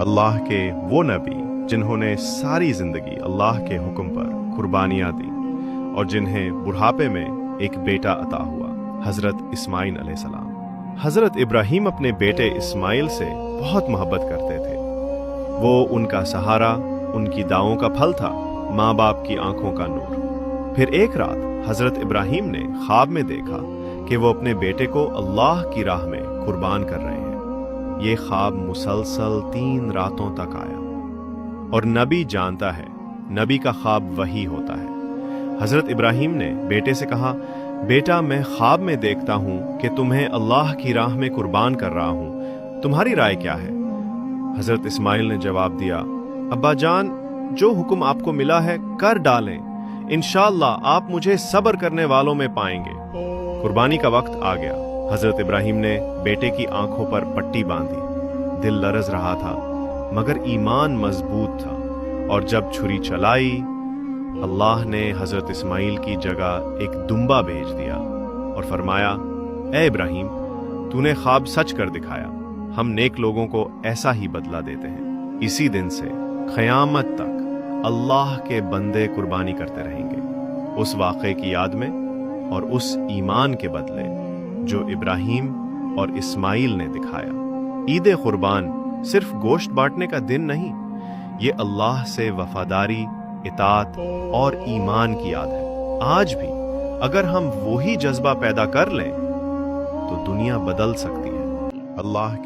اللہ کے وہ نبی جنہوں نے ساری زندگی اللہ کے حکم پر قربانیاں دی اور جنہیں بڑھاپے میں ایک بیٹا عطا ہوا، حضرت اسماعیل علیہ السلام۔ حضرت ابراہیم اپنے بیٹے اسماعیل سے بہت محبت کرتے تھے۔ وہ ان کا سہارا، ان کی دعاؤں کا پھل تھا، ماں باپ کی آنکھوں کا نور۔ پھر ایک رات حضرت ابراہیم نے خواب میں دیکھا کہ وہ اپنے بیٹے کو اللہ کی راہ میں قربان کر رہے ہیں۔ یہ خواب مسلسل 3 راتوں تک آیا، اور نبی جانتا ہے نبی کا خواب وہی ہوتا ہے۔ حضرت ابراہیم نے بیٹے سے کہا، بیٹا میں خواب میں دیکھتا ہوں کہ تمہیں اللہ کی راہ میں قربان کر رہا ہوں، تمہاری رائے کیا ہے؟ حضرت اسماعیل نے جواب دیا، ابا جان، جو حکم آپ کو ملا ہے کر ڈالیں، انشاءاللہ آپ مجھے صبر کرنے والوں میں پائیں گے۔ قربانی کا وقت آ گیا۔ حضرت ابراہیم نے بیٹے کی آنکھوں پر پٹی باندھی۔ دل لرز رہا تھا مگر ایمان مضبوط تھا، اور جب چھری چلائی، اللہ نے حضرت اسماعیل کی جگہ ایک دمبا بھیج دیا اور فرمایا، اے ابراہیم، تو نے خواب سچ کر دکھایا، ہم نیک لوگوں کو ایسا ہی بدلہ دیتے ہیں۔ اسی دن سے قیامت تک اللہ کے بندے قربانی کرتے رہیں گے، اس واقعے کی یاد میں اور اس ایمان کے بدلے جو ابراہیم اور اسماعیل نے دکھایا۔ عید قربان صرف گوشت بانٹنے کا دن نہیں، یہ اللہ سے وفاداری، اطاعت اور ایمان کی یاد ہے۔ آج بھی اگر ہم وہی جذبہ پیدا کر لیں تو دنیا بدل سکتی ہے۔ اللہ